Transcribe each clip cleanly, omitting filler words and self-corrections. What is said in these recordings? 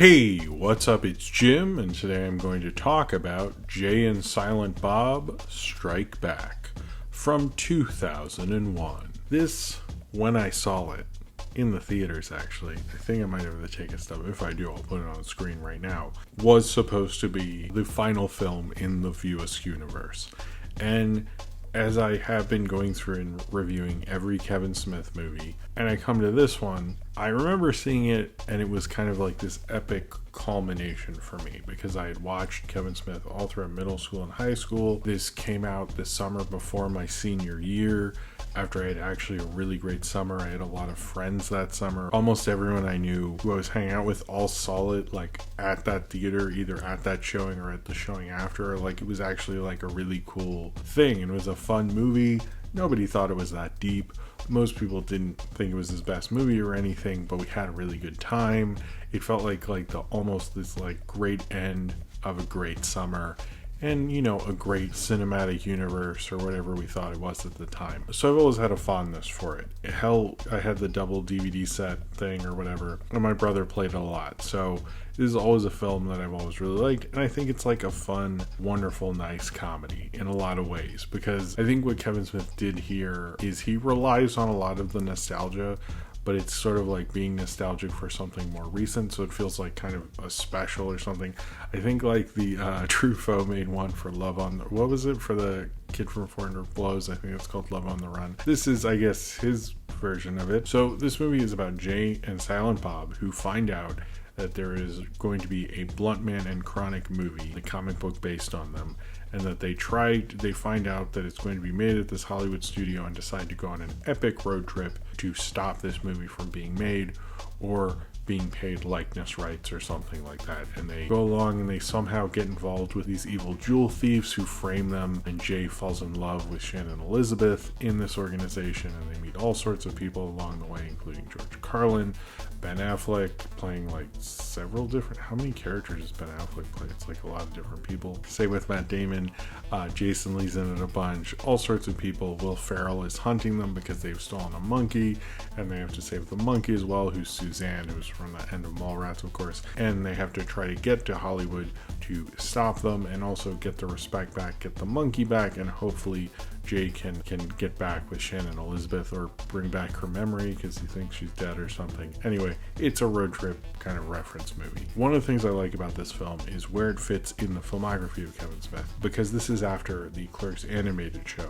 Hey, what's up? It's Jim, and today I'm going to talk about Jay and Silent Bob Strike Back from 2001. This, when I saw it, in the theaters actually, I think I might have to take a step. If I do, I'll put it on the screen right now, was supposed to be the final film in the Askewniverse. And as I have been going through and reviewing every Kevin Smith movie, and I come to this one, I remember seeing it and it was kind of like this epic culmination for me because I had watched Kevin Smith all throughout middle school and high school. This came out this summer before my senior year, after I had actually a really great summer. I had a lot of friends that summer. Almost everyone I knew who I was hanging out with all saw it like at that theater, either at that showing or at the showing after. Like it was actually like a really cool thing, and it was a fun movie. Nobody thought it was that deep. Most people didn't think it was his best movie or anything, but we had a really good time. It felt like the almost this like great end of a great summer. And, you know, a great cinematic universe or whatever we thought it was at the time. So I've always had a fondness for it. Hell, I had the double DVD set thing or whatever, and my brother played it a lot. So this is always a film that I've always really liked. And I think it's like a fun, wonderful, nice comedy in a lot of ways. Because I think what Kevin Smith did here is he relies on a lot of the nostalgia, but it's sort of like being nostalgic for something more recent, so it feels like kind of a special or something. I think like the Truffaut made one for Love on the... What was it for the Kid from 400 Blows? I think it's called Love on the Run. This is, I guess, his version of it. So this movie is about Jay and Silent Bob, who find out that there is going to be a Blunt Man and Chronic movie, the comic book based on them, and that they find out that it's going to be made at this Hollywood studio and decide to go on an epic road trip to stop this movie from being made or being paid likeness rights or something like that. And they go along and they somehow get involved with these evil jewel thieves who frame them, and Jay falls in love with Shannon Elizabeth in this organization, and they meet all sorts of people along the way, including George Carlin, Ben Affleck, playing like several different... How many characters does Ben Affleck play? It's like a lot of different people. Same with Matt Damon. Jason Lee's in it a bunch. All sorts of people. Will Ferrell is hunting them because they've stolen a monkey, and they have to save the monkey as well, who's Suzanne, who's from the end of Mallrats, of course. And they have to try to get to Hollywood to stop them and also get the respect back, get the monkey back, and hopefully Jay can get back with Shannon Elizabeth or bring back her memory because he thinks she's dead or something. Anyway, it's a road trip kind of reference movie. One of the things I like about this film is where it fits in the filmography of Kevin Smith, because this is after the Clerks animated show,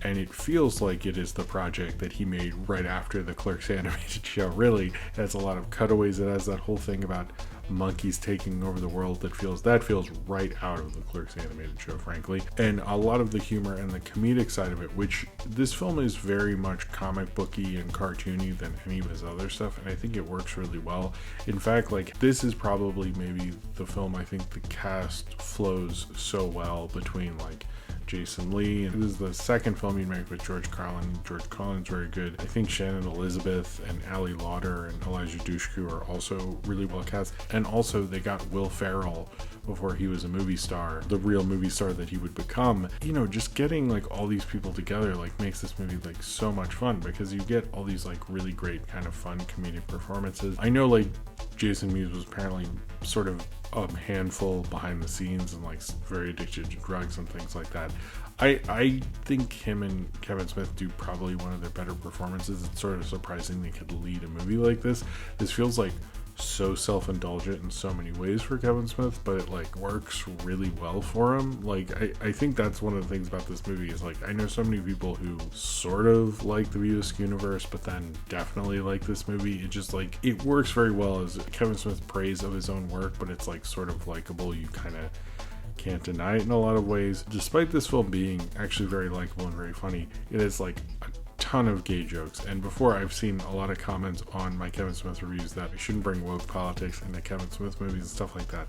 and it feels like it is the project that he made right after the Clerks animated show. Really, it has a lot of cutaways. It has that whole thing about monkeys taking over the world that feels right out of the Clerks animated show, frankly. And a lot of the humor and the comedic side of it, which this film is very much comic booky and cartoony than any of his other stuff, and I think it works really well. In fact, like, this is probably maybe the film I think the cast flows so well between like Jason Lee, and this is the second film he made with George Carlin. George Carlin's very good. I think Shannon Elizabeth and Ali Lauder and Elijah Dushku are also really well cast. And also they got Will Ferrell before he was a movie star, the real movie star that he would become. You know, just getting like all these people together like makes this movie like so much fun, because you get all these like really great kind of fun comedic performances. I know like Jason Mewes was apparently sort of a handful behind the scenes and like very addicted to drugs and things like that. I think him and Kevin Smith do probably one of their better performances. It's sort of surprising they could lead a movie like this. This feels like so self-indulgent in so many ways for Kevin Smith, but it like works really well for him. Like I think that's one of the things about this movie is like, I know so many people who sort of like the Askewniverse but then definitely like this movie. It just like, it works very well as Kevin Smith's praise of his own work, but it's like sort of likable. You kind of can't deny it in a lot of ways. Despite this film being actually very likable and very funny, it is like a ton of gay jokes. And before, I've seen a lot of comments on my Kevin Smith reviews that I shouldn't bring woke politics into Kevin Smith movies and stuff like that.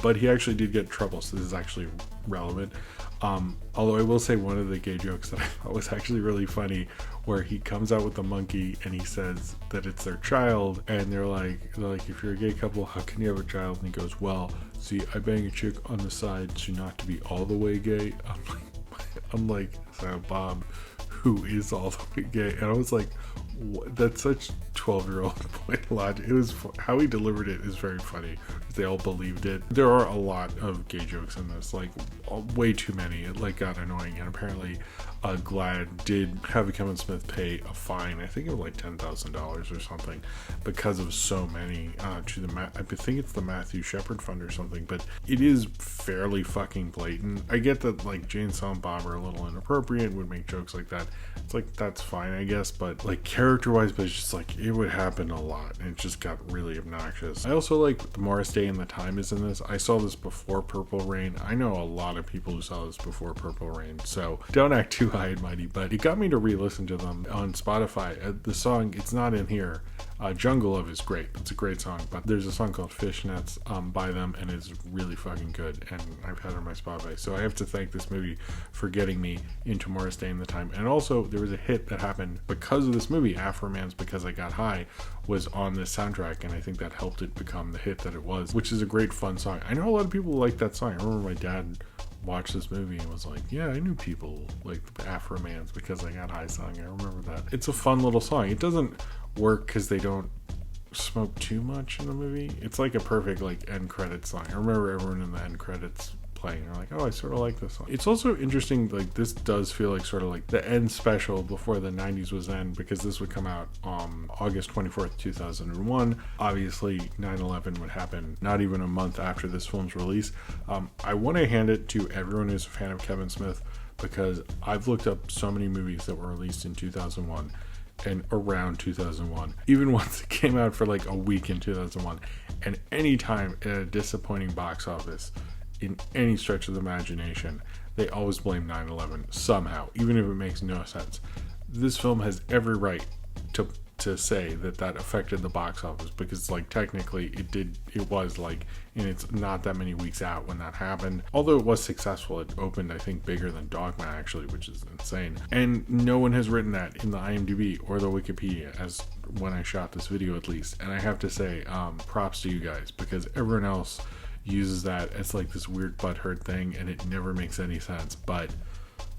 But he actually did get in trouble, so this is actually relevant. Although I will say one of the gay jokes that I thought was actually really funny, where he comes out with the monkey and he says that it's their child, and they're like, if you're a gay couple, how can you have a child? And he goes, well, see, I bang a chick on the side so not to be all the way gay. I'm like, Silent Bob, who is all the way gay? And I was like, what? That's such 12-year-old boy logic. It was how he delivered it is very funny. They all believed it. There are a lot of gay jokes in this, like way too many. It like got annoying, and apparently GLAAD did have Kevin Smith pay a fine. I think it was like $10,000 or something because of so many to the I think it's the Matthew Shepard Fund or something. But it is fairly fucking blatant. I get that like Jay and Silent Bob are a little inappropriate, would make jokes like that. It's like that's fine, I guess, but like character-wise, but it's just like it would happen a lot, and it just got really obnoxious. I also like the Morris Day and the Time is in this. I saw this before Purple Rain. I know a lot of people who saw this before Purple Rain, so don't act too high and mighty, but it got me to re-listen to them on Spotify. The song, it's not in here. Jungle Love is great. It's a great song, but there's a song called Fishnets by them, and it's really fucking good, and I've had it on my Spotify. So I have to thank this movie for getting me into Morris Day and the Time. And also, there was a hit that happened because of this movie. Afro Man's Because I Got High was on this soundtrack, and I think that helped it become the hit that it was, which is a great fun song. I know a lot of people like that song. I remember my dad watched this movie and was like, yeah, I knew people like the Afro Man's Because I Got High song. I remember that. It's a fun little song. It doesn't work because they don't smoke too much in the movie. It's like a perfect like end credits song. I remember everyone in the end credits playing. They're like, oh, I sort of like this song. It's also interesting, like this does feel like sort of like the end special before the 90s was end, because this would come out on August 24th, 2001. Obviously 9/11 would happen not even a month after this film's release. I want to hand it to everyone who's a fan of Kevin Smith, because I've looked up so many movies that were released in 2001 and around 2001, even once it came out for like a week in 2001, and any time at a disappointing box office in any stretch of the imagination, they always blame 9/11 somehow, even if it makes no sense. This film has every right to say that affected the box office, because like technically it was like, and it's not that many weeks out when that happened. Although it was successful, it opened I think bigger than Dogma actually, which is insane. And no one has written that in the IMDb or the Wikipedia, as when I shot this video at least. And I have to say props to you guys, because everyone else uses that as like this weird butthurt thing, and it never makes any sense. But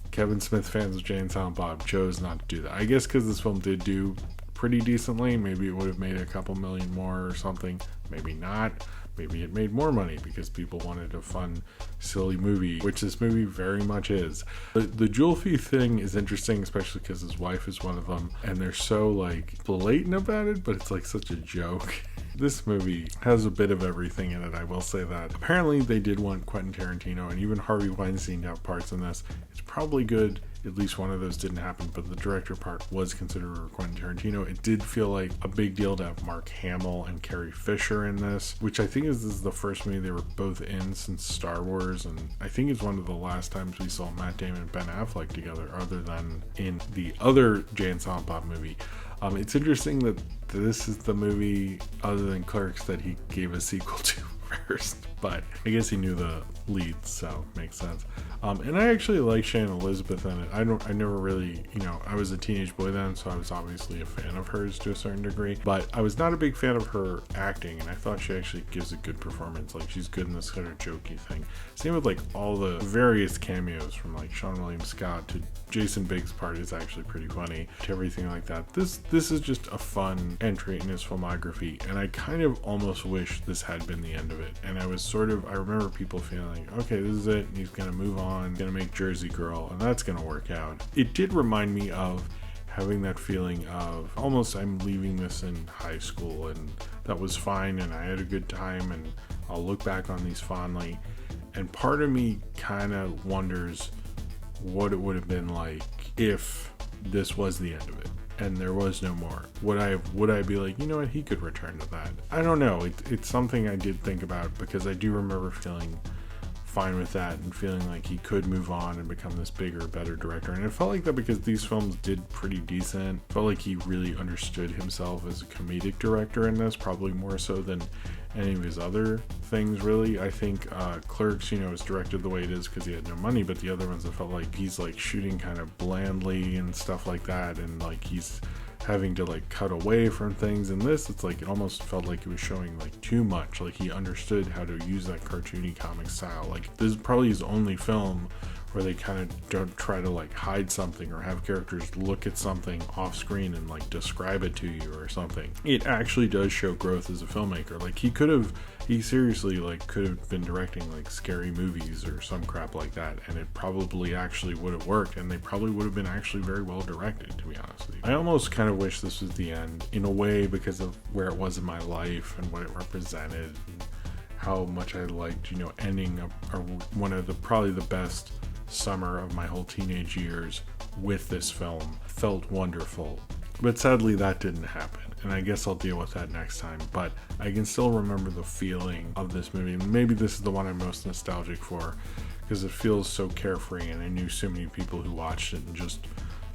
Kevin Smith fans of Jay and Silent Bob chose not to do that. I guess because this film did do pretty decently. Maybe it would have made a couple million more or something. Maybe not. Maybe it made more money because people wanted a fun, silly movie, which this movie very much is. The Julfie thing is interesting, especially because his wife is one of them, and they're so like blatant about it, but it's like such a joke. This movie has a bit of everything in it, I will say that. Apparently they did want Quentin Tarantino and even Harvey Weinstein to have parts in this. It's probably good at least one of those didn't happen, but the director part was considered for Quentin Tarantino. It did feel like a big deal to have Mark Hamill and Carrie Fisher in this, which I think this is the first movie they were both in since Star Wars, and I think it's one of the last times we saw Matt Damon and Ben Affleck together, other than in the other Jay and Silent Bob movie. It's interesting that this is the movie, other than Clerks, that he gave a sequel to first, but I guess he knew the leads, so makes sense. And I actually like Shannon Elizabeth in it. I never really, I was a teenage boy then, so I was obviously a fan of hers to a certain degree, but I was not a big fan of her acting, and I thought she actually gives a good performance. Like, she's good in this kind of jokey thing. Same with like all the various cameos, from like Sean William Scott to Jason Biggs' part is actually pretty funny, to everything like that. This is just a fun entry in his filmography, and I kind of almost wish this had been the end of it. And I remember people feeling, okay, this is it, and he's gonna move on, gonna make Jersey Girl, and that's gonna work out. It did remind me of having that feeling of almost I'm leaving this in high school, and that was fine, and I had a good time, and I'll look back on these fondly. And part of me kind of wonders what it would have been like if this was the end of it and there was no more. Would I be like, you know what, he could return to that? I don't know. It's something I did think about, because I do remember feeling fine with that and feeling like he could move on and become this bigger, better director. And it felt like that because these films did pretty decent. It felt like he really understood himself as a comedic director in this, probably more so than any of his other things, really. I think Clerks, is directed the way it is because he had no money, but the other ones, I felt like he's like shooting kind of blandly and stuff like that, and like he's having to like cut away from things. In this, it's like it almost felt like it was showing like too much. Like he understood how to use that cartoony comic style. Like this is probably his only film where they kind of don't try to like hide something or have characters look at something off screen and like describe it to you or something. It actually does show growth as a filmmaker. Like he seriously like could have been directing like scary movies or some crap like that, and it probably actually would have worked, and they probably would have been actually very well directed, to be honest with you. I almost kind of wish this was the end in a way because of where it was in my life and what it represented, and how much I liked, ending one of probably the best summer of my whole teenage years with this film. Felt wonderful, but sadly that didn't happen, and I guess I'll deal with that next time. But I can still remember the feeling of this movie, and maybe this is the one I'm most nostalgic for because it feels so carefree, and I knew so many people who watched it and just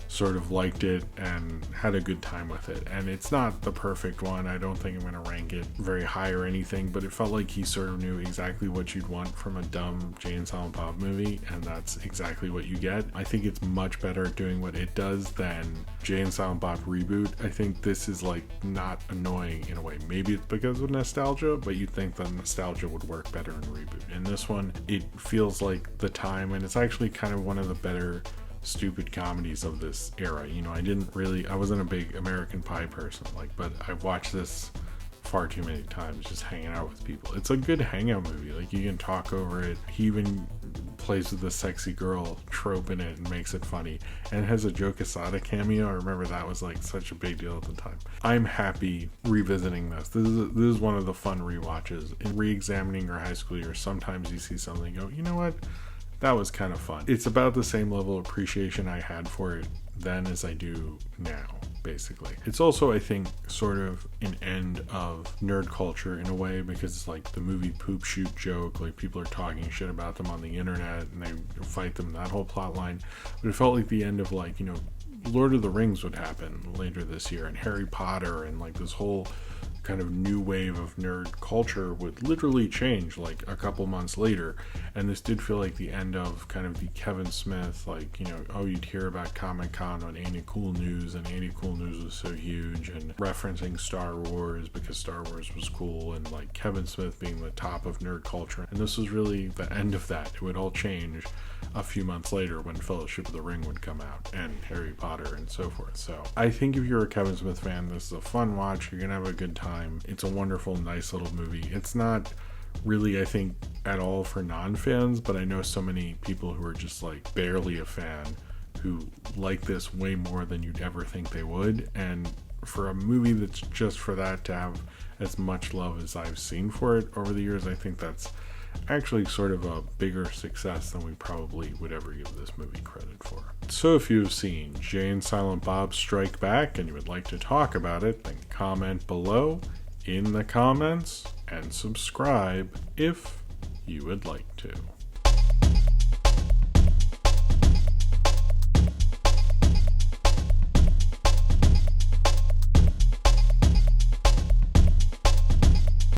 sort of liked it and had a good time with it. And it's not the perfect one. I don't think I'm going to rank it very high or anything, but it felt like he sort of knew exactly what you'd want from a dumb Jay and Silent Bob movie, and that's exactly what you get. I think it's much better at doing what it does than Jay and Silent Bob Reboot. I think this is like not annoying in a way. Maybe it's because of nostalgia, but you'd think the nostalgia would work better in Reboot. In this one, it feels like the time, and it's actually kind of one of the better stupid comedies of this era. I wasn't a big American Pie person, but I watched this far too many times just hanging out with people. It's a good hangout movie. Like, you can talk over it. He even plays with the sexy girl trope in it and makes it funny, and it has a Joe Quesada cameo. I remember that was like such a big deal at the time. I'm happy revisiting this. This is one of the fun rewatches. In re-examining your high school years, sometimes you see something and go, you know what, that was kind of fun. It's about the same level of appreciation I had for it then as I do now, basically. It's also, I think, sort of an end of nerd culture in a way, because it's like the movie Poop Shoot joke, like people are talking shit about them on the internet and they fight them, that whole plot line. But it felt like the end of Lord of the Rings would happen later this year, and Harry Potter, and like this whole kind of new wave of nerd culture would literally change like a couple months later. And this did feel like the end of kind of the Kevin Smith, you'd hear about Comic-Con on Ain't It Cool News, and Ain't It Cool News was so huge, and referencing Star Wars because Star Wars was cool, and like Kevin Smith being the top of nerd culture. And this was really the end of that. It would all change a few months later when Fellowship of the Ring would come out, and Harry Potter, and so forth. So I think if you're a Kevin Smith fan, this is a fun watch. You're gonna have a good time. It's a wonderful, nice little movie. It's not really, I think, at all for non-fans, but I know so many people who are just like barely a fan who like this way more than you'd ever think they would. And for a movie that's just for that to have as much love as I've seen for it over the years, I think that's actually sort of a bigger success than we probably would ever give this movie credit for. So if you've seen Jay and Silent Bob Strike Back and you would like to talk about it, then comment below in the comments and subscribe if you would like to.